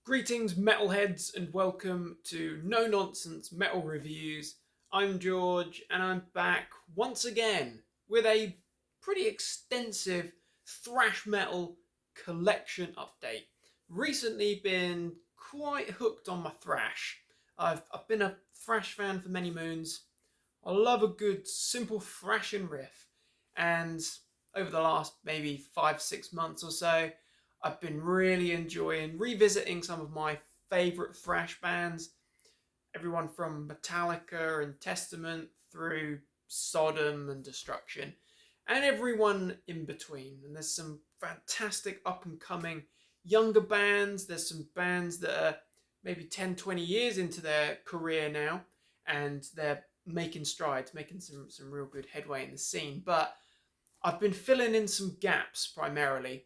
Greetings, metalheads, and welcome to No Nonsense Metal Reviews. I'm George, and I'm back once again with a pretty extensive thrash metal collection update. Recently been quite hooked on my thrash. I've been a thrash fan for many moons. I love a good, simple thrashing riff, and over the last maybe 5-6 months or so, I've been really enjoying revisiting some of my favourite thrash bands, everyone from Metallica and Testament through Sodom and Destruction, and everyone in between. And there's some fantastic up and coming younger bands. There's some bands that are maybe 10, 20 years into their career now, and they're making strides, making some real good headway in the scene. But I've been filling in some gaps primarily,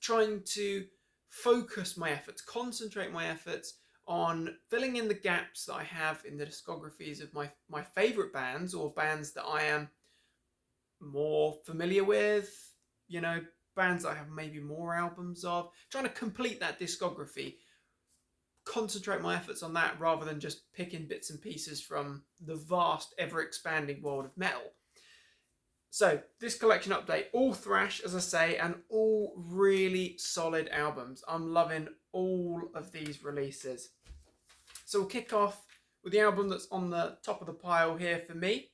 trying to focus my efforts, concentrate my efforts on filling in the gaps that I have in the discographies of my favourite bands, or bands that I am more familiar with, bands that I have maybe more albums of, trying to complete that discography, concentrate my efforts on that rather than just picking bits and pieces from the vast, ever-expanding world of metal. So, this collection update, all thrash, as I say, and all really solid albums. I'm loving all of these releases. So we'll kick off with the album that's on the top of the pile here for me.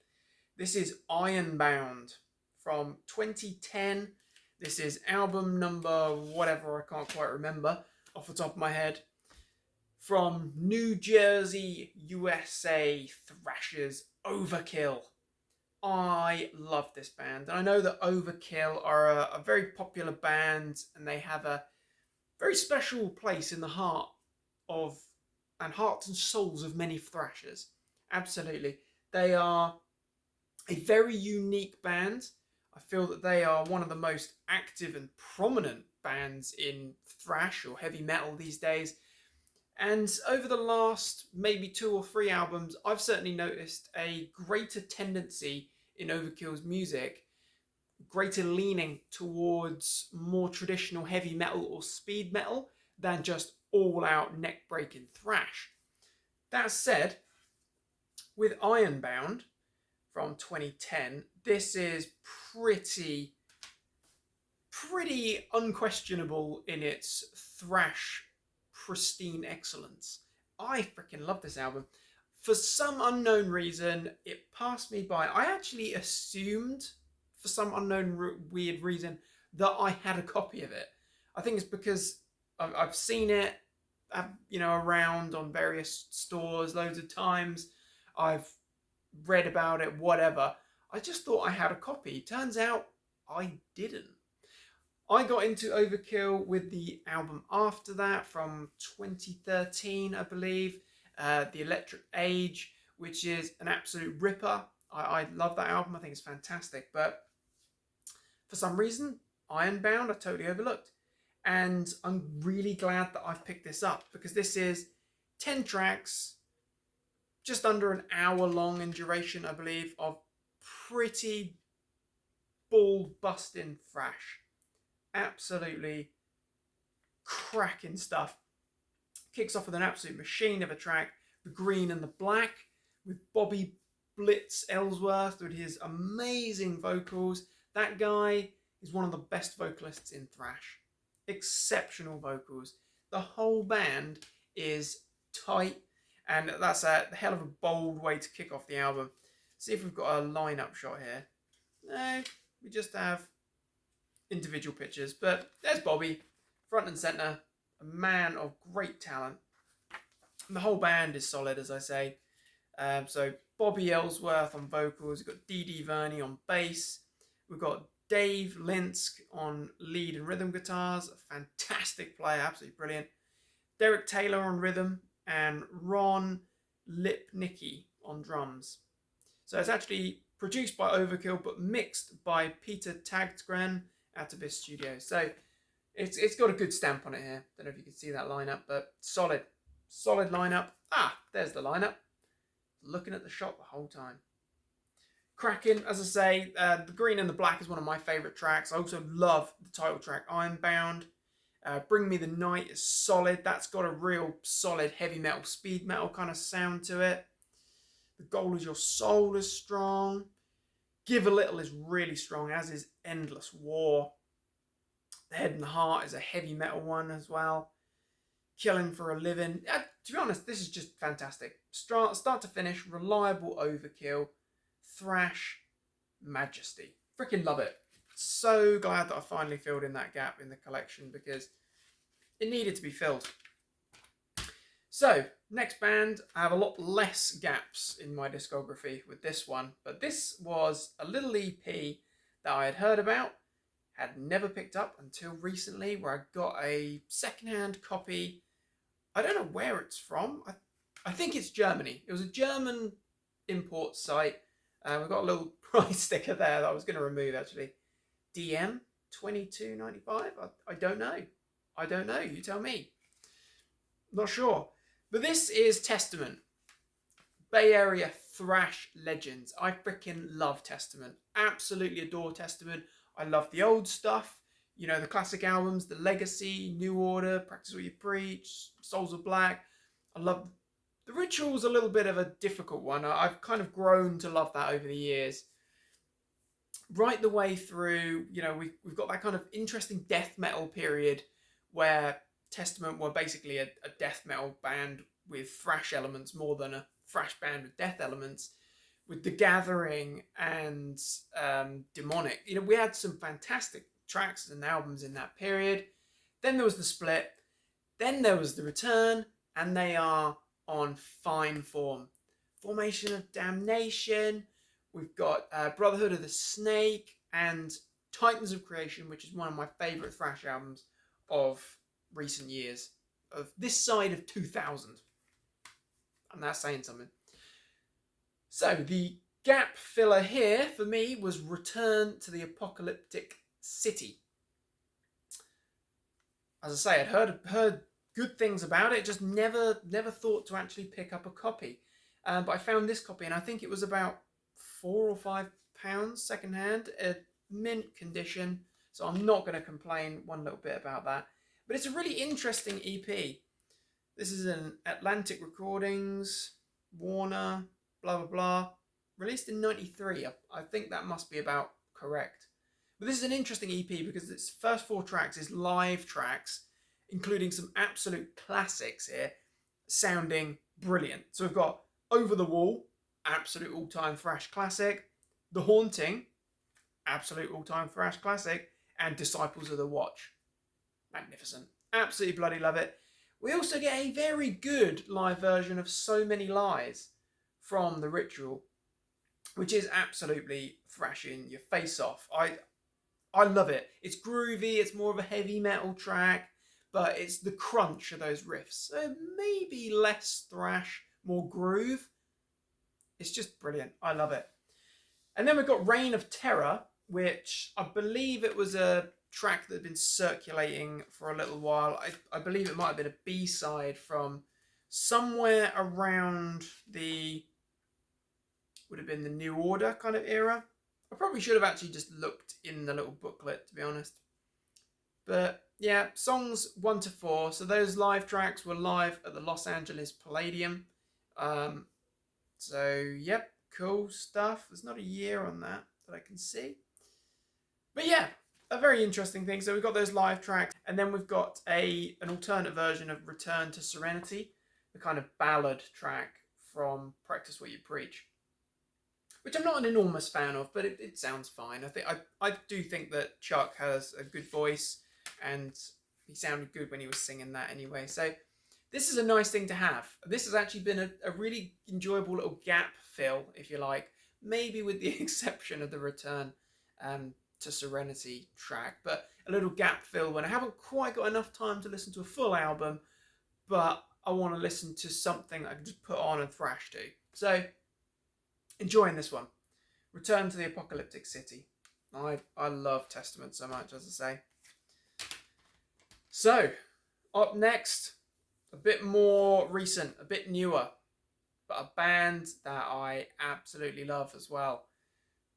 This is Ironbound from 2010. This is album number whatever, I can't quite remember off the top of my head. From New Jersey, USA, thrashers Overkill. I love this band, and I know that Overkill are a very popular band, and they have a very special place in the hearts and souls of many thrashers. Absolutely. They are a very unique band. I feel that they are one of the most active and prominent bands in thrash or heavy metal these days. And over the last maybe 2 or 3 albums, I've certainly noticed a greater tendency in Overkill's music, greater leaning towards more traditional heavy metal or speed metal than just all-out neck-breaking thrash. That said, with Ironbound from 2010, this is pretty unquestionable in its thrash pristine excellence. I freaking love this album. For some unknown reason, it passed me by. I actually assumed, for some unknown weird reason, that I had a copy of it. I think it's because I've seen it, around on various stores loads of times. I've read about it, whatever. I just thought I had a copy. Turns out I didn't. I got into Overkill with the album after that from 2013, I believe, The Electric Age, which is an absolute ripper. I love that album. I think it's fantastic. But for some reason, Ironbound I totally overlooked. And I'm really glad that I've picked this up, because this is 10 tracks, just under an hour long in duration, I believe, of pretty ball-busting thrash. Absolutely cracking stuff. Kicks off with an absolute machine of a track, The Green and the Black, with Bobby Blitz Ellsworth with his amazing vocals. That guy is one of the best vocalists in thrash. Exceptional vocals. The whole band is tight, and that's a hell of a bold way to kick off the album. See if we've got a lineup shot here. No, we just have individual pictures, but there's Bobby, front and centre, a man of great talent. And the whole band is solid, as I say. So Bobby Ellsworth on vocals, we've got Dee Dee Verney on bass, we've got Dave Linsk on lead and rhythm guitars, a fantastic player, absolutely brilliant. Derek Taylor on rhythm, and Ron Lipnicki on drums. So it's actually produced by Overkill, but mixed by Peter Tagtgren out of his studio. So it's got a good stamp on it here. Don't know if you can see that lineup, but solid lineup. There's the lineup. Looking at the shot the whole time. Cracking, as I say. The Green and the Black is one of my favourite tracks. I also love the title track, Ironbound. Bring Me the Night is solid. That's got a real solid heavy metal, speed metal kind of sound to it. The Goal Is Your Soul is strong. Give a Little is really strong, as is Endless War. The Head and the Heart is a heavy metal one as well. Killing for a Living. To be honest, this is just fantastic. Start to finish, reliable overkill. Thrash majesty. Freaking love it. So glad that I finally filled in that gap in the collection because it needed to be filled. So, next band, I have a lot less gaps in my discography with this one, but this was a little EP that I had heard about, had never picked up until recently, where I got a secondhand copy. I don't know where it's from. I think it's Germany. It was a German import site. We've got a little price sticker there that I was going to remove actually. DM $22.95. I don't know. I don't know. You tell me. Not sure. But this is Testament. Bay Area thrash legends. I freaking love Testament. Absolutely adore Testament. I love the old stuff. You know, the classic albums, The Legacy, New Order, Practice What You Preach, Souls of Black. I love The Ritual's a little bit of a difficult one. I've kind of grown to love that over the years. Right the way through, you know, we've got that kind of interesting death metal period where Testament were basically a death metal band with thrash elements more than a thrash band with death elements, with The Gathering and Demonic. You know, we had some fantastic tracks and albums in that period. Then there was the split. Then there was the return, and they are on fine form. Formation of Damnation. We've got Brotherhood of the Snake and Titans of Creation, which is one of my favourite thrash albums of recent years, of this side of 2000. And that's saying something. So the gap filler here for me was Return to the Apocalyptic City. As I say, I'd heard good things about it, just never thought to actually pick up a copy. But I found this copy, and I think it was about £4 or £5 secondhand, mint condition. So I'm not going to complain one little bit about that. But it's a really interesting EP. This is an Atlantic Recordings, Warner, blah, blah, blah. Released in 93. I think that must be about correct. But this is an interesting EP because its first 4 tracks is live tracks, including some absolute classics here, sounding brilliant. So we've got Over the Wall, absolute all-time thrash classic. The Haunting, absolute all-time thrash classic. And Disciples of the Watch. Magnificent. Absolutely bloody love it. We also get a very good live version of So Many Lies from The Ritual, which is absolutely thrashing your face off. I love it. It's groovy, it's more of a heavy metal track, but it's the crunch of those riffs. So maybe less thrash, more groove. It's just brilliant. I love it. And then we've got Reign of Terror, which I believe it was a track that had been circulating for a little while. I believe it might have been a B-side from somewhere around would have been the New Order kind of era. I probably should have actually just looked in the little booklet, to be honest. But yeah, songs 1 to 4. So those live tracks were live at the Los Angeles Palladium. So yep, cool stuff. There's not a year on that I can see. But yeah, a very interesting thing. So we've got those live tracks, and then we've got an alternate version of Return to Serenity, the kind of ballad track from Practice What You Preach, which I'm not an enormous fan of, but it sounds fine. I do think that Chuck has a good voice, and he sounded good when he was singing that anyway. So this is a nice thing to have. This has actually been a really enjoyable little gap fill, if you like, maybe with the exception of the Return to Serenity track, but a little gap fill when I haven't quite got enough time to listen to a full album, but I want to listen to something I can just put on and thrash to. So, enjoying this one. Return to the Apocalyptic City. I love Testament so much, as I say. So, up next, a bit more recent, a bit newer, but a band that I absolutely love as well.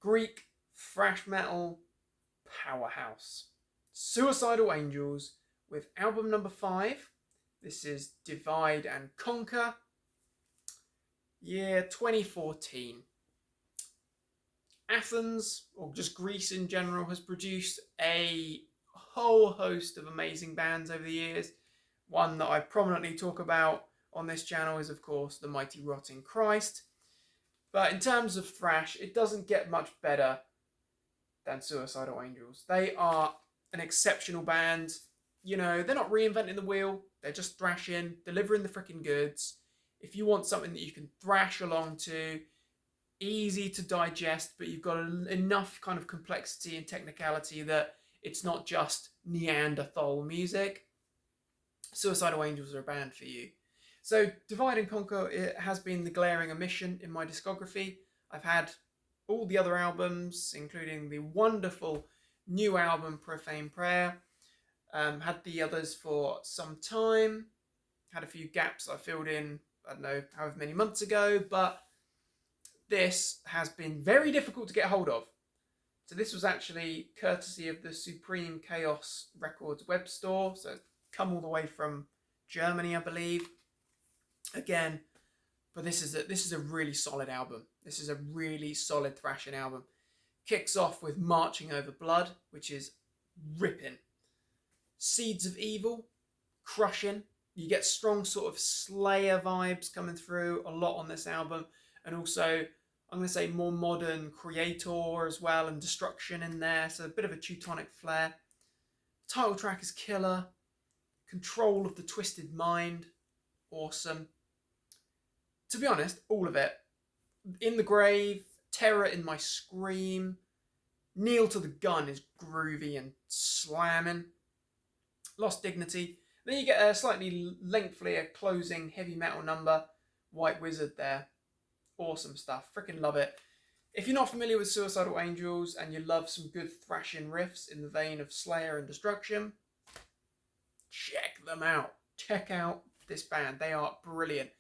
Greek thrash metal powerhouse. Suicidal Angels with album number 5. This is Divide and Conquer, year 2014. Athens, or just Greece in general, has produced a whole host of amazing bands over the years. One that I prominently talk about on this channel is, of course, the mighty Rotting Christ. But in terms of thrash, it doesn't get much better than Suicidal Angels. They are an exceptional band. You know, they're not reinventing the wheel. They're just thrashing, delivering the freaking goods. If you want something that you can thrash along to, easy to digest, but you've got enough kind of complexity and technicality that it's not just Neanderthal music, Suicidal Angels are a band for you. So Divide and Conquer, it has been the glaring omission in my discography. I've had all the other albums, including the wonderful new album Profane Prayer. Had the others for some time. Had a few gaps I filled in, I don't know, however many months ago, but this has been very difficult to get hold of. So this was actually courtesy of the Supreme Chaos Records web store. So it's come all the way from Germany, I believe. Again, but this is a really solid album. This is a really solid thrashing album. Kicks off with Marching Over Blood, which is ripping. Seeds of Evil, crushing. You get strong sort of Slayer vibes coming through a lot on this album. And also, I'm going to say more modern Creator as well, and Destruction in there. So a bit of a Teutonic flair. Title track is killer. Control of the Twisted Mind, awesome. To be honest, all of it. In the Grave, Terror in My Scream, Kneel to the Gun is groovy and slamming. Lost Dignity. Then you get a slightly lengthier closing heavy metal number, White Wizard there. Awesome stuff. Freaking love it. If you're not familiar with Suicidal Angels and you love some good thrashing riffs in the vein of Slayer and Destruction, check them out. Check out this band. They are brilliant.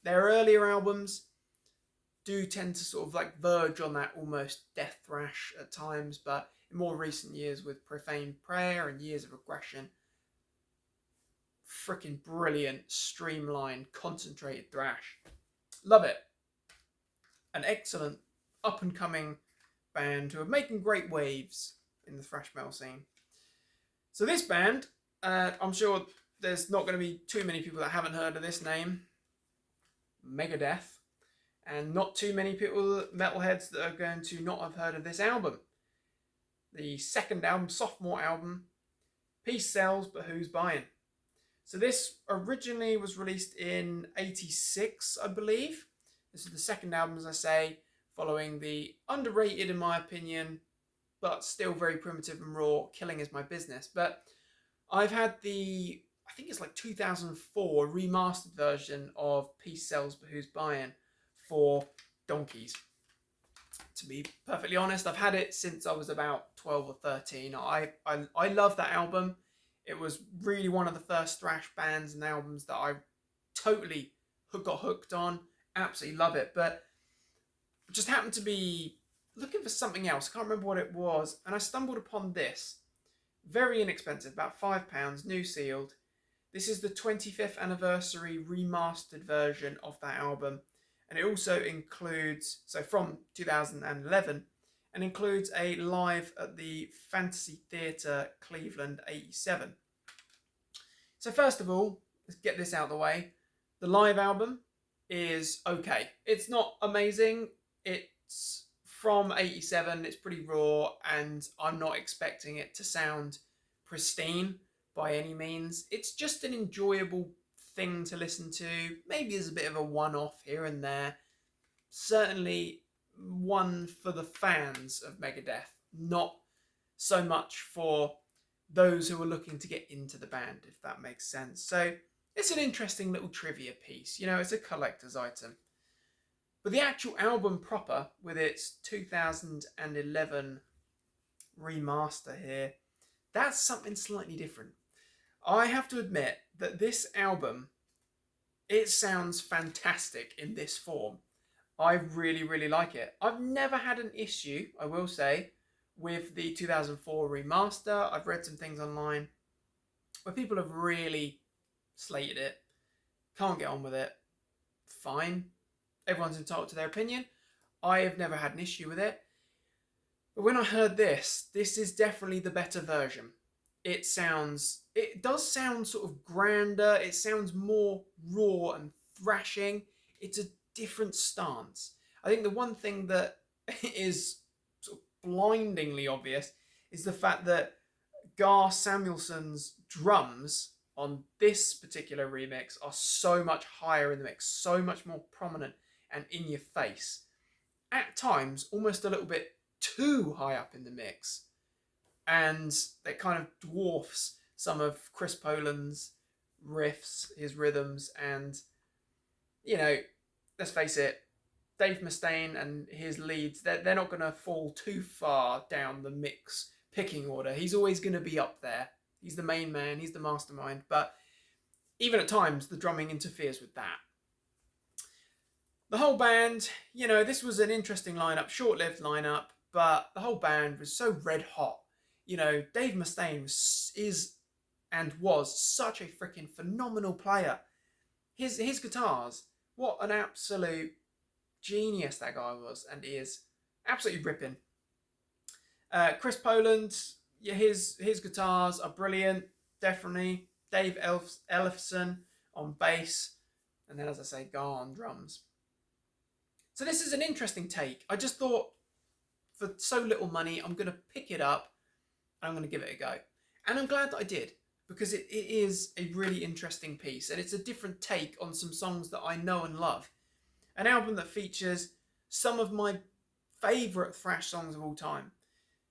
Their earlier albums do tend to sort of like verge on that almost death thrash at times, but in more recent years with Profane Prayer and Years of Regression, freaking brilliant, streamlined, concentrated thrash. Love it. An excellent up-and-coming band who are making great waves in the thrash metal scene. So this band, I'm sure there's not going to be too many people that haven't heard of this name, Megadeth, and not too many people, metalheads, that are going to not have heard of this album. The second album, sophomore album, Peace Sells, But Who's Buying? So this originally was released in 86, I believe. This is the second album, as I say, following the underrated, in my opinion, but still very primitive and raw, Killing Is My Business. But I've had the, I think it's like 2004 remastered version of Peace Sells But Who's Buying for donkeys. To be perfectly honest, I've had it since I was about 12 or 13. I love that album. It was really one of the first thrash bands and albums that I totally got hooked on. Absolutely love it. But just happened to be looking for something else. I can't remember what it was. And I stumbled upon this. Very inexpensive, about £5, new sealed. This is the 25th anniversary remastered version of that album. And it also includes, so from 2011, and includes a live at the Fantasy Theatre Cleveland 87. So first of all, let's get this out of the way. The live album is okay. It's not amazing. It's from 87. It's pretty raw, and I'm not expecting it to sound pristine by any means. It's just an enjoyable thing to listen to. Maybe as a bit of a one-off here and there. Certainly one for the fans of Megadeth, not so much for those who are looking to get into the band, if that makes sense. So it's an interesting little trivia piece. You know, it's a collector's item. But the actual album proper, with its 2011 remaster here, that's something slightly different. I have to admit that this album, it sounds fantastic in this form. I really, really like it. I've never had an issue, I will say, with the 2004 remaster. I've read some things online where people have really slated it, can't get on with it, fine. Everyone's entitled to their opinion. I have never had an issue with it. But when I heard this is definitely the better version. It does sound sort of grander. It sounds more raw and thrashing. It's a different stance. I think the one thing that is sort of blindingly obvious is the fact that Gar Samuelson's drums on this particular remix are so much higher in the mix, so much more prominent and in your face. At times, almost a little bit too high up in the mix. And that kind of dwarfs some of Chris Poland's riffs, his rhythms, and, you know, let's face it, Dave Mustaine and his leads, they're not going to fall too far down the mix picking order. He's always going to be up there. He's the main man, he's the mastermind, but even at times the drumming interferes with that. The whole band, you know, this was an interesting lineup, short-lived lineup, but the whole band was so red hot. You know, Dave Mustaine was such a freaking phenomenal player. His guitars, what an absolute genius that guy was and is. Absolutely ripping. Chris Poland, yeah, his guitars are brilliant, definitely. Dave Ellefson on bass, and then, as I say, Gar on drums. So this is an interesting take. I just thought, for so little money, I'm going to pick it up and I'm going to give it a go. And I'm glad that I did, because it is a really interesting piece, and it's a different take on some songs that I know and love. An album that features some of my favourite thrash songs of all time.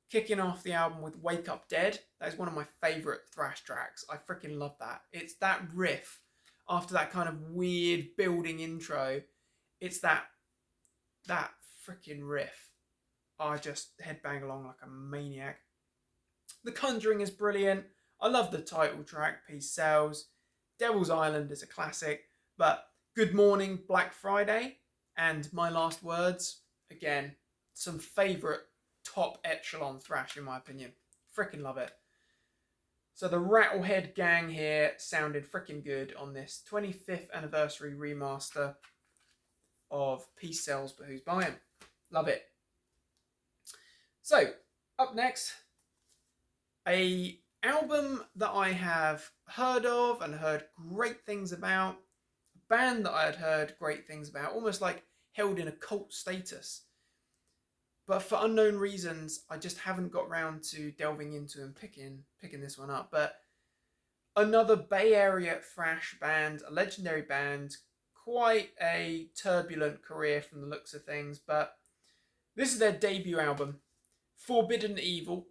Kicking off the album with Wake Up Dead. That is one of my favourite thrash tracks. I freaking love that. It's that riff after that kind of weird building intro. It's that freaking riff. I just headbang along like a maniac. The Conjuring is brilliant. I love the title track, Peace Sells. Devil's Island is a classic. But Good Morning Black Friday and My Last Words, again, some favourite top echelon thrash in my opinion. Freaking love it. So the Rattlehead gang here sounded freaking good on this 25th anniversary remaster of Peace Sells But Who's Buying. Love it. So, up next, a album that I have heard of and heard great things about, a band that I had heard great things about, almost like held in a cult status. But for unknown reasons, I just haven't got round to delving into and picking this one up. But another Bay Area thrash band, a legendary band, quite a turbulent career from the looks of things. But this is their debut album, Forbidden Evil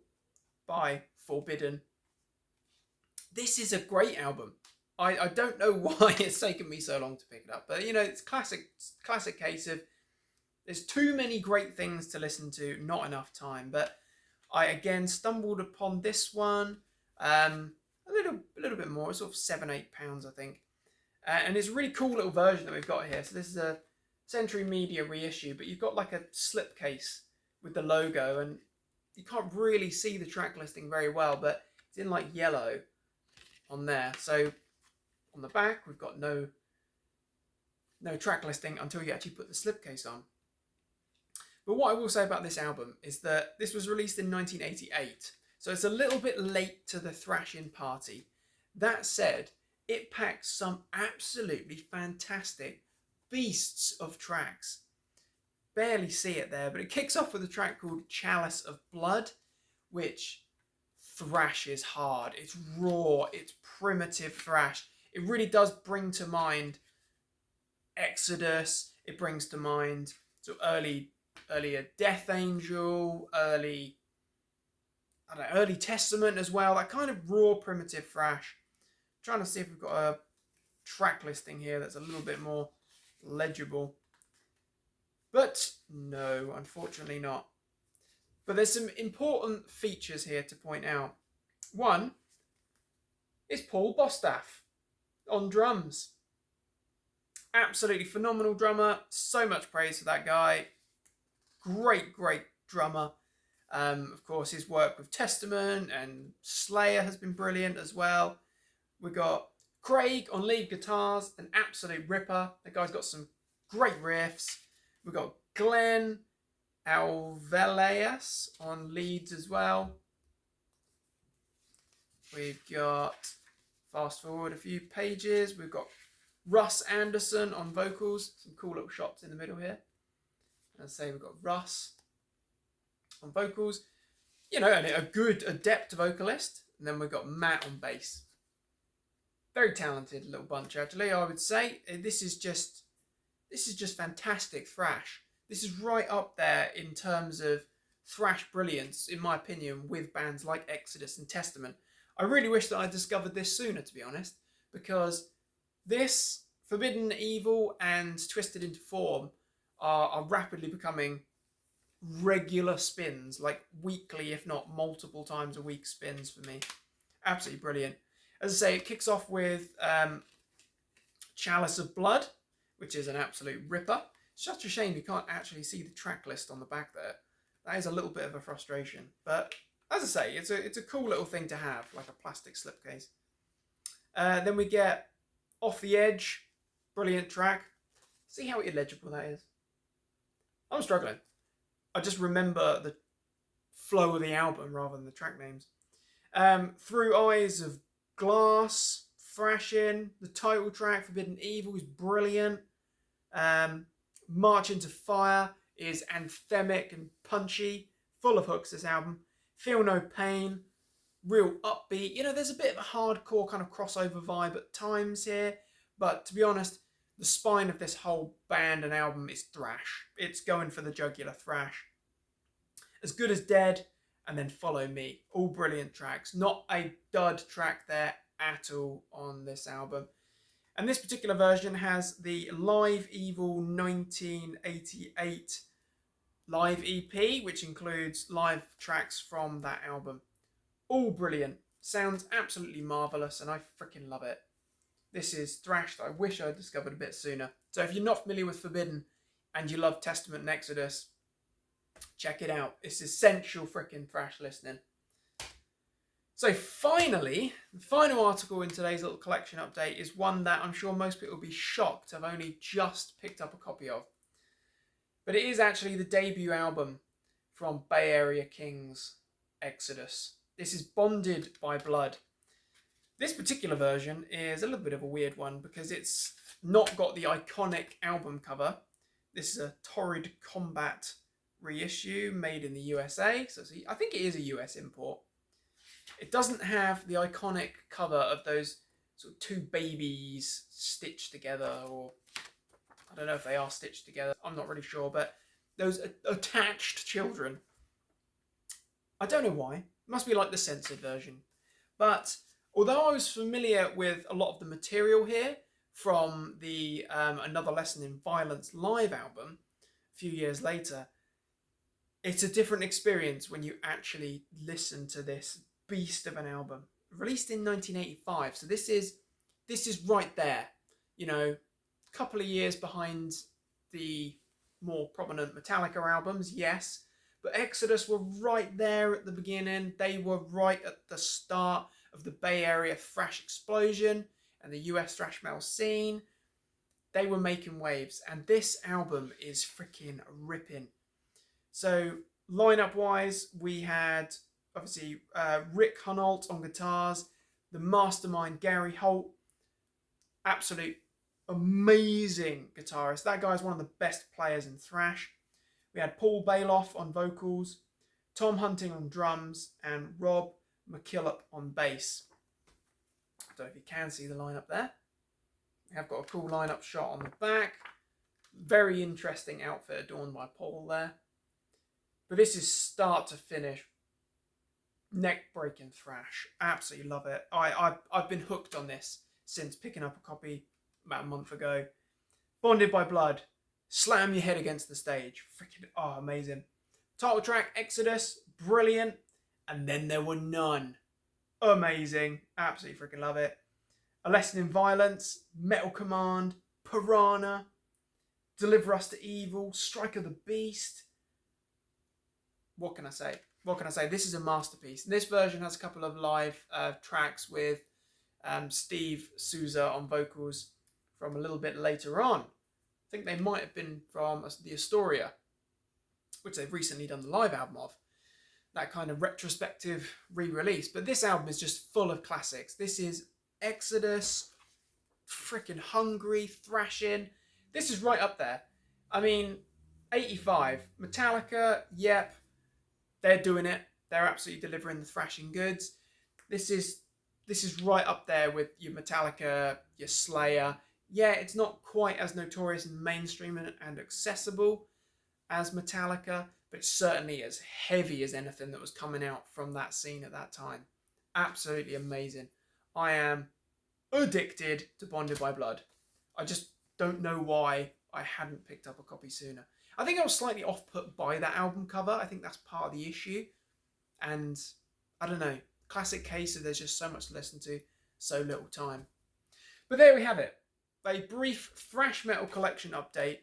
by Forbidden. This is a great album. I don't know why it's taken me so long to pick it up. But, you know, it's classic case of there's too many great things to listen to, not enough time. But I, again, stumbled upon this one a little bit more, sort of £7-8, I think. And it's a really cool little version that we've got here. So this is a Century Media reissue, but you've got like a slipcase with the logo, and you can't really see the track listing very well, but it's in like yellow on there. So on the back, we've got no track listing until you actually put the slipcase on. But what I will say about this album is that this was released in 1988, so it's a little bit late to the thrashing party. That said, it packs some absolutely fantastic beasts of tracks. Barely see it there, but it kicks off with a track called Chalice of Blood, which thrashes hard. It's raw, it's primitive thrash. It really does bring to mind Exodus. It brings to mind sort of earlier Death Angel, early Testament as well. That kind of raw, primitive thrash. I'm trying to see if we've got a track listing here that's a little bit more legible. But no, unfortunately not. But there's some important features here to point out. One is Paul Bostaff on drums. Absolutely phenomenal drummer. So much praise for that guy. Great drummer. Of course, his work with Testament and Slayer has been brilliant as well. We got Craig on lead guitars, an absolute ripper. The guy's got some great riffs. We got Glenn Alveleas on leads as well. We've got, fast forward a few pages, we've got Russ Anderson on vocals. Some cool little shots in the middle here. As I say, we've got Russ on vocals. You know, and a good, adept vocalist. And then we've got Matt on bass. Very talented little bunch, actually, I would say. This is just fantastic thrash. This is right up there in terms of thrash brilliance, in my opinion, with bands like Exodus and Testament. I really wish that I discovered this sooner, to be honest, because this, Forbidden Evil and Twisted into Form are rapidly becoming regular spins, like weekly, if not multiple times a week spins for me. Absolutely brilliant. As I say, it kicks off with Chalice of Blood, which is an absolute ripper. Such a shame you can't actually see the track list on the back there. That is a little bit of a frustration. But as I say, it's a cool little thing to have, like a plastic slipcase. Then we get Off the Edge, brilliant track. See how illegible that is? I'm struggling. I just remember the flow of the album rather than the track names. Through Eyes of Glass, thrashing. The title track, Forbidden Evil, is brilliant. March into Fire is anthemic and punchy, full of hooks, this album. Feel No Pain, real upbeat. You know, there's a bit of a hardcore kind of crossover vibe at times here, but to be honest, the spine of this whole band and album is thrash. It's going for the jugular thrash. As Good as Dead, and then Follow Me. All brilliant tracks. Not a dud track there at all on this album. And this particular version has the Live Evil 1988 live EP, which includes live tracks from that album. All brilliant. Sounds absolutely marvellous, and I freaking love it. This is thrash that I wish I'd discovered a bit sooner. So if you're not familiar with Forbidden and you love Testament and Exodus, check it out. It's essential freaking thrash listening. So finally, the final article in today's little collection update is one that I'm sure most people will be shocked I've only just picked up a copy of. But it is actually the debut album from Bay Area Kings, Exodus. This is Bonded by Blood. This particular version is a little bit of a weird one because it's not got the iconic album cover. This is a Torrid Combat reissue made in the USA. So I think it is a US import. It doesn't have the iconic cover of those sort of two babies stitched together, or I don't know if they are stitched together. I'm not really sure, but those attached children. I don't know why. It must be like the censored version. But although I was familiar with a lot of the material here from the Another Lesson in Violence live album a few years later, it's a different experience when you actually listen to this beast of an album. Released in 1985, so this is right there. You know, a couple of years behind the more prominent Metallica albums, yes, but Exodus were right there at the beginning. They were right at the start of the Bay Area thrash explosion and the US thrash metal scene. They were making waves, and this album is freaking ripping. So lineup wise, we had obviously Rick Hunolt on guitars, the mastermind Gary Holt, absolute amazing guitarist. That guy's one of the best players in thrash. We had Paul Bailoff on vocals, Tom Hunting on drums, and Rob McKillop on bass. I don't know if you can see the lineup there. We have got a cool lineup shot on the back. Very interesting outfit adorned by Paul there. But this is start to finish neck-breaking thrash. Absolutely love it. I've been hooked on this since picking up a copy about a month ago. Bonded by Blood. Slam your head against the stage. Freaking, amazing. Title track, Exodus. Brilliant. And Then There Were None. Amazing. Absolutely freaking love it. A Lesson in Violence. Metal Command. Piranha. Deliver Us to Evil. Strike of the Beast. What can I say? What can I say? This is a masterpiece. This version has a couple of live tracks with Steve Souza on vocals from a little bit later on. I think they might have been from the Astoria, which they've recently done the live album of. That kind of retrospective re-release. But this album is just full of classics. This is Exodus, freaking hungry, thrashing. This is right up there. I mean, 85, Metallica, yep, they're doing it. They're absolutely delivering the thrashing goods. This is right up there with your Metallica, your Slayer. Yeah, it's not quite as notorious and mainstream and accessible as Metallica, but it's certainly as heavy as anything that was coming out from that scene at that time. Absolutely amazing. I am addicted to Bonded by Blood. I just don't know why I hadn't picked up a copy sooner. I think I was slightly off-put by that album cover. I think that's part of the issue. And I don't know, classic case of there's just so much to listen to, so little time. But there we have it. A brief thrash metal collection update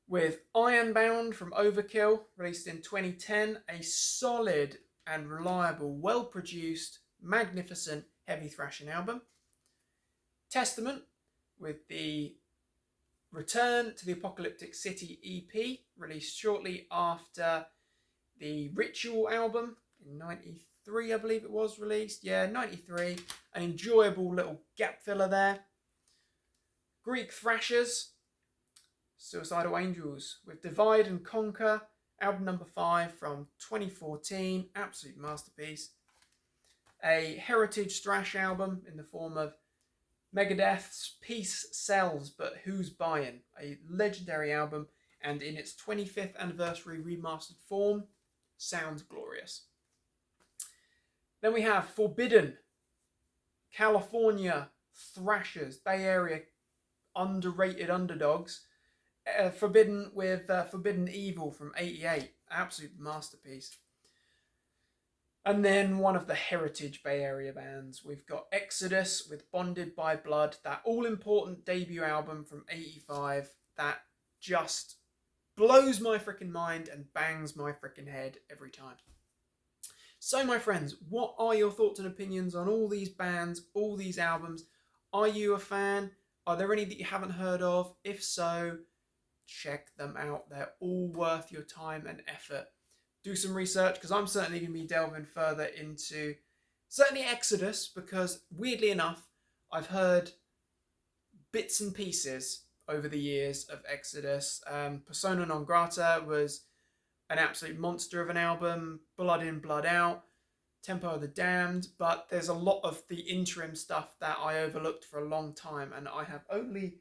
with Ironbound from Overkill, released in 2010, a solid and reliable, well-produced, magnificent heavy thrashing album. Testament, with the Return to the Apocalyptic City EP, released shortly after the Ritual album in 93, I believe it was released. Yeah, 93. An enjoyable little gap filler there. Greek Thrashers, Suicidal Angels, with Divide and Conquer, album number 5 from 2014, absolute masterpiece. A heritage thrash album in the form of Megadeth's Peace Sells But Who's Buying, a legendary album, and in its 25th anniversary remastered form, sounds glorious. Then we have Forbidden, California thrashers, Bay Area underrated underdogs. Forbidden with Forbidden Evil from 88, absolute masterpiece. And then one of the heritage Bay Area bands, we've got Exodus with Bonded by Blood, that all-important debut album from 85 that just blows my freaking mind and bangs my freaking head every time. So my friends, what are your thoughts and opinions on all these bands, all these albums? Are you a fan? Are there any that you haven't heard of? If so, check them out. They're all worth your time and effort. Do some research, because I'm certainly going to be delving further into certainly Exodus, because weirdly enough, I've heard bits and pieces over the years of Exodus. Persona Non Grata was an absolute monster of an album. Blood In, Blood Out, Tempo of the Damned, but there's a lot of the interim stuff that I overlooked for a long time, and I have only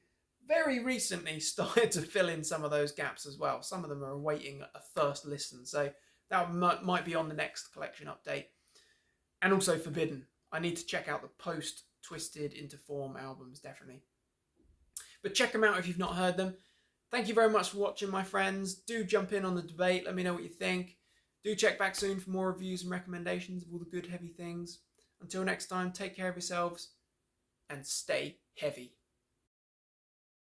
very recently started to fill in some of those gaps as well. Some of them are awaiting a first listen, so that might be on the next collection update. And also Forbidden. I need to check out the post-Twisted Into Form albums, definitely. But check them out if you've not heard them. Thank you very much for watching, my friends. Do jump in on the debate. Let me know what you think. Do check back soon for more reviews and recommendations of all the good heavy things. Until next time, take care of yourselves and stay heavy.